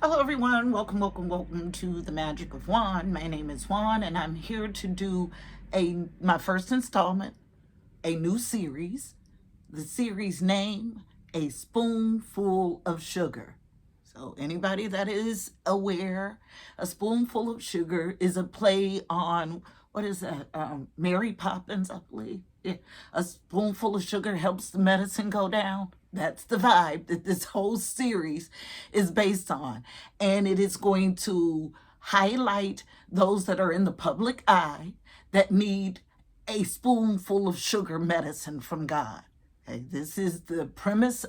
Hello everyone, welcome to the Magic of Juan. My name is Juan and I'm here to do my first installment, a new series. The series name, A Spoonful of Sugar. So anybody that is aware, A Spoonful of Sugar is a play on, what is that, Mary Poppins, I believe. Yeah. A spoonful of sugar helps the medicine go down. That's the vibe that this whole series is based on. And it is going to highlight those that are in the public eye that need a spoonful of sugar medicine from God. Okay, this is the premise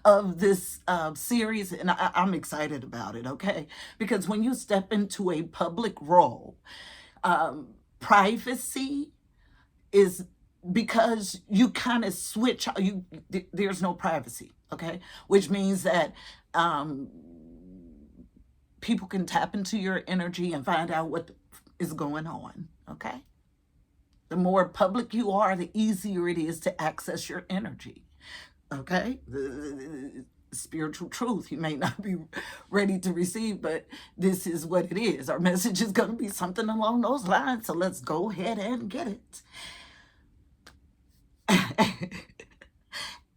of this series, and I'm excited about it, okay? Because when you step into a public role, privacy is because you kind of switch, there's no privacy, okay? Which means that people can tap into your energy and find out what is going on, okay? The more public you are, the easier it is to access your energy, okay? The spiritual truth you may not be ready to receive, but this is what it is. Our message is going to be something along those lines, so let's go ahead and get it.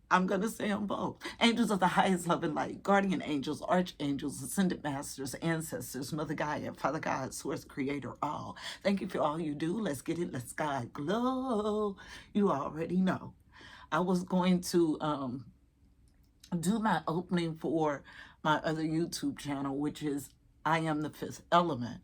I'm going to say them both. Angels of the highest love and light, guardian angels, archangels, ascended masters, ancestors, Mother Gaia, Father God, source, creator, all. Thank you for all you do. Let's get it. Let's God glow. You already know. I was going to do my opening for my other YouTube channel, which is I Am the Fifth Element.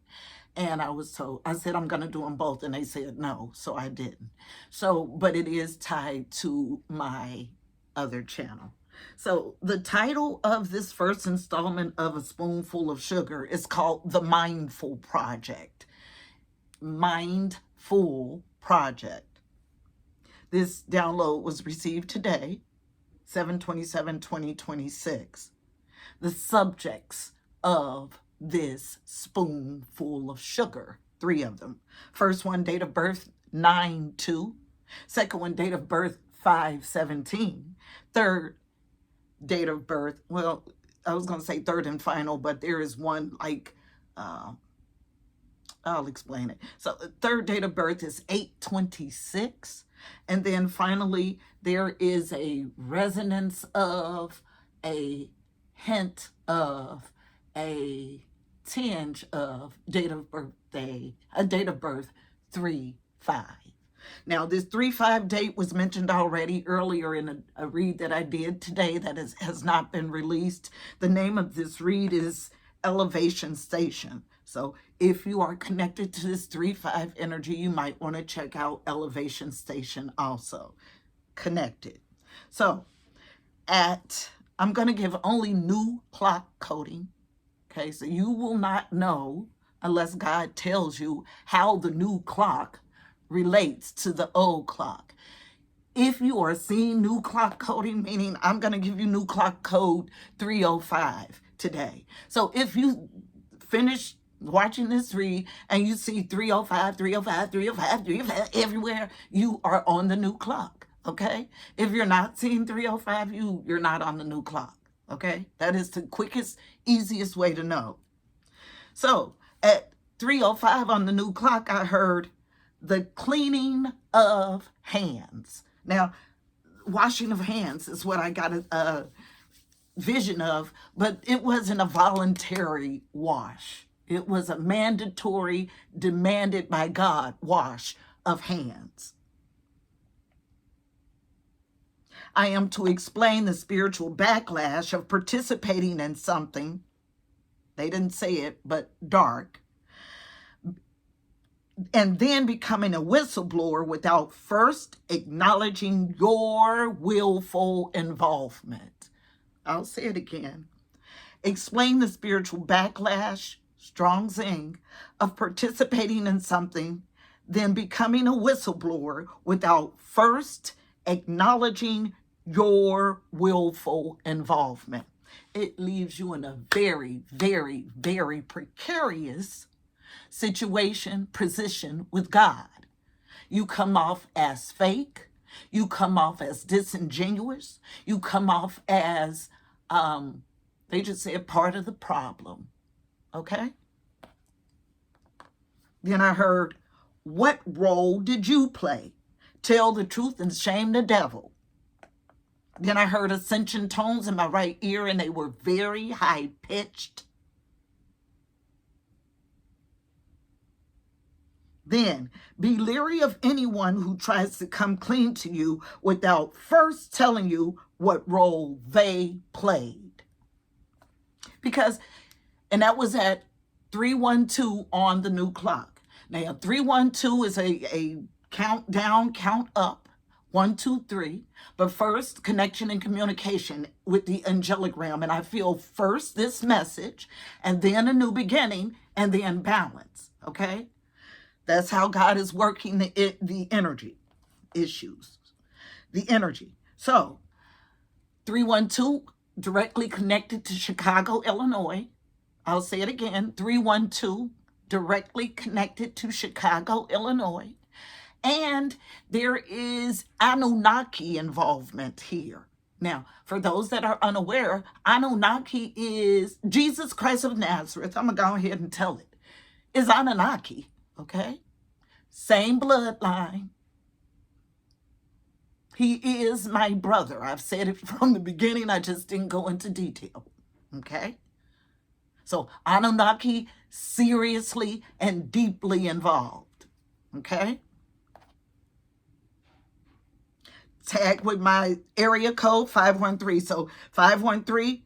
And I was told, I said, I'm going to do them both. And they said no, so I didn't. So, but it is tied to my other channel. So the title of this first installment of A Spoonful of Sugar is called The Mindful Project. Mindful Project. This download was received today, 7/27/2026. The subjects of this spoonful of sugar, 3 of them. First one, date of birth 9/2. Second one, date of birth 5/17. Third, date of birth, well, I was going to say third and final, but there is one like, I'll explain it. So the third date of birth is 8/26. And then finally, there is a resonance of, a hint of, a tinge of date of birthday, a date of birth 3/5. Now, this 3/5 date was mentioned already earlier in a read that I did today that has not been released. The name of this read is Elevation Station. So if you are connected to this 3/5 energy, you might want to check out Elevation Station also. Connected. So I'm going to give only new clock coding. Okay, so you will not know unless God tells you how the new clock relates to the old clock. If you are seeing new clock coding, meaning I'm going to give you new clock code 305 today. So if you finish watching this read and you see 305, 305, 305, 305 everywhere, you are on the new clock, okay? If you're not seeing 305, you're not on the new clock, okay? That is the quickest, easiest way to know. So at 305 on the new clock, I heard the cleaning of hands. Now, washing of hands is what I got a vision of, but it wasn't a voluntary wash. It was a mandatory, demanded by God wash of hands. I am to explain the spiritual backlash of participating in something, they didn't say it, but dark, and then becoming a whistleblower without first acknowledging your willful involvement. I'll say it again. Explain the spiritual backlash, strong zing, of participating in something, then becoming a whistleblower without first acknowledging your willful involvement. It leaves you in a very, very, very precarious situation, position with God. You come off as fake. You come off as disingenuous. You come off as They just said part of the problem. Okay? Then I heard, what role did you play? Tell the truth and shame the devil. Then I heard ascension tones in my right ear, and they were very high-pitched. Then, be leery of anyone who tries to come clean to you without first telling you what role they played. Because, and that was at 312 on the new clock. Now, 312 is a countdown, count up, 1, 2, 3. But first, connection and communication with the angelic realm. And I feel first this message, and then a new beginning, and then balance, okay? That's how God is working the energy issues, the energy. So 312 directly connected to Chicago, Illinois. I'll say it again, 312 directly connected to Chicago, Illinois. And there is Anunnaki involvement here. Now, for those that are unaware, Anunnaki is Jesus Christ of Nazareth. I'm going to go ahead and tell it. Is Anunnaki. Okay? Same bloodline. He is my brother. I've said it from the beginning. I just didn't go into detail. Okay? So Anunnaki seriously and deeply involved. Okay? Tag with my area code 513. So 513,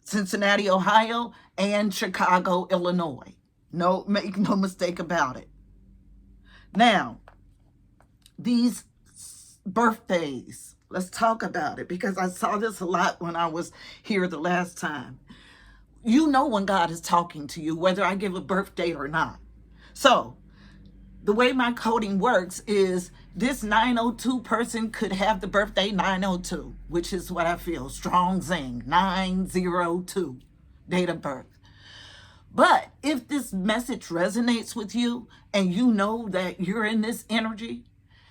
Cincinnati, Ohio, and Chicago, Illinois. No, make no mistake about it. Now, these birthdays, let's talk about it, because I saw this a lot when I was here the last time. You know when God is talking to you, whether I give a birth date or not. So, the way my coding works is this 902 person could have the birthday 902, which is what I feel, strong zing, 902, date of birth. But if this message resonates with you and you know that you're in this energy,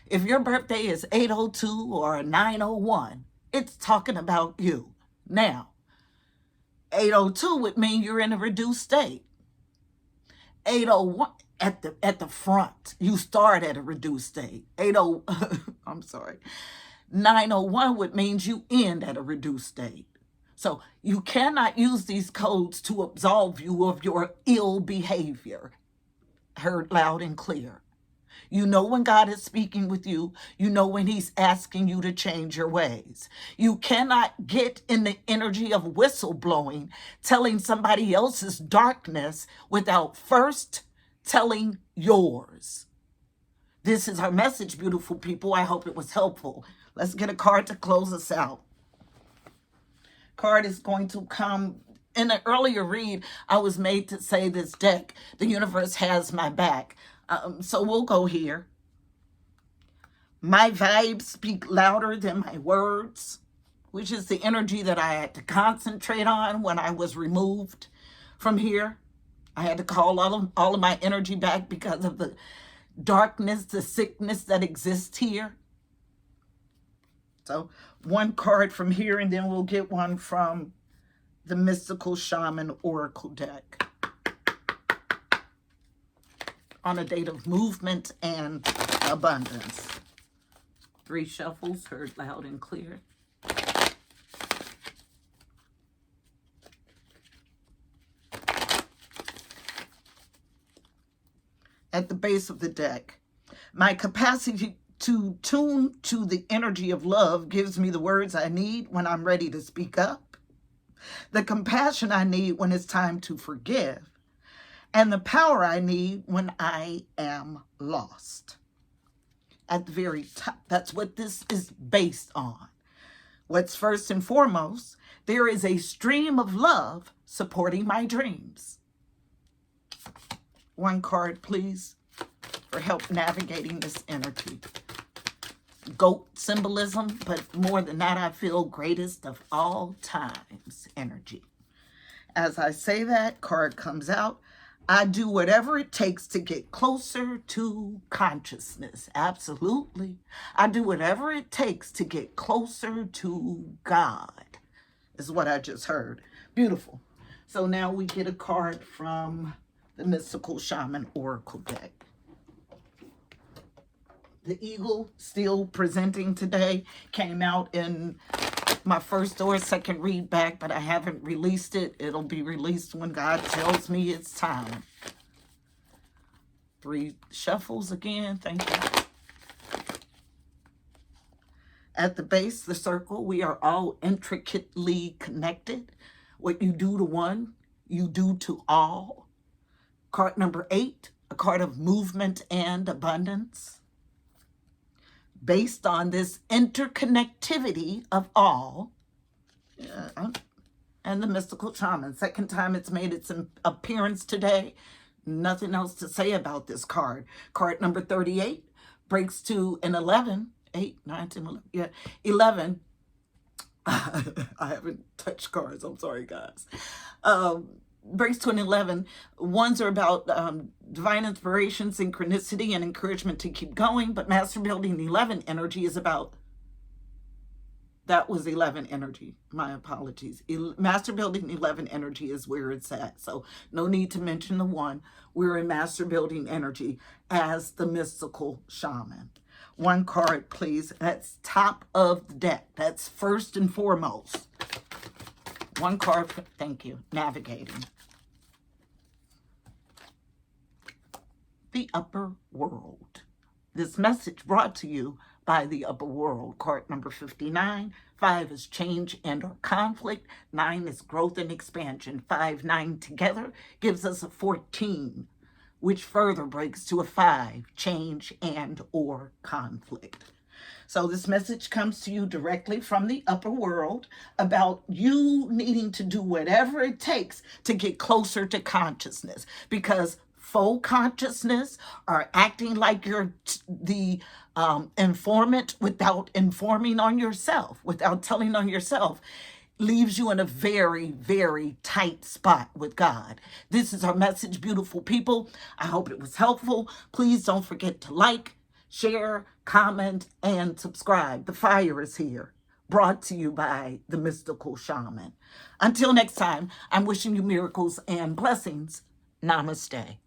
if your birthday is 802 or 901, it's talking about you. Now, 802 would mean you're in a reduced state. 801 at the front, you start at a reduced state. 901 would mean you end at a reduced state. So you cannot use these codes to absolve you of your ill behavior. Heard loud and clear. You know when God is speaking with you. You know when he's asking you to change your ways. You cannot get in the energy of whistleblowing, telling somebody else's darkness without first telling yours. This is our message, beautiful people. I hope it was helpful. Let's get a card to close us out. Card is going to come. In an earlier read, I was made to say this deck, the universe has my back. So we'll go here. My vibes speak louder than my words, which is the energy that I had to concentrate on when I was removed from here. I had to call all of my energy back because of the darkness, the sickness that exists here. So one card from here, and then we'll get one from the Mystical Shaman Oracle deck on a date of movement and abundance. 3 shuffles, heard loud and clear. At the base of the deck, my capacity to tune to the energy of love gives me the words I need when I'm ready to speak up, the compassion I need when it's time to forgive, and the power I need when I am lost. At the very top, that's what this is based on. What's first and foremost, there is a stream of love supporting my dreams. One card, please, for help navigating this energy. Goat symbolism, but more than that, I feel greatest of all times energy. As I say that, card comes out. I do whatever it takes to get closer to consciousness. Absolutely. I do whatever it takes to get closer to God, is what I just heard. Beautiful. So now we get a card from the Mystical Shaman Oracle deck. The eagle, still presenting today, came out in my first or second read back, but I haven't released it. It'll be released when God tells me it's time. 3 shuffles again. Thank you. At the base, the circle, we are all intricately connected. What you do to one, you do to all. Card number 8, a card of movement and abundance. Based on this interconnectivity of all, and the Mystical Shaman. Second time it's made its appearance today. Nothing else to say about this card. Card number 38 breaks to an 11. 8, 9, 10, 11. Yeah, 11. I haven't touched cards. I'm sorry, guys. Breaks to an 11. Ones are about divine inspiration, synchronicity, and encouragement to keep going. But Master Building 11 energy is about... That was 11 energy. My apologies. Master Building 11 energy is where it's at. So no need to mention the 1. We're in Master Building energy as the Mystical Shaman. 1 card, please. That's top of the deck. That's first and foremost. 1 card. Thank you. Navigating. The Upper World. This message brought to you by the Upper World. Card number 59. 5 is change and or conflict. 9 is growth and expansion. 5, 9 together gives us a 14, which further breaks to a 5, change and or conflict. So this message comes to you directly from the upper world about you needing to do whatever it takes to get closer to consciousness, because faux consciousness, or acting like you're the informant without informing on yourself, without telling on yourself, leaves you in a very, very tight spot with God. This is our message, beautiful people. I hope it was helpful. Please don't forget to like, share, comment, and subscribe. The fire is here. Brought to you by the Mystical Shaman. Until next time, I'm wishing you miracles and blessings. Namaste.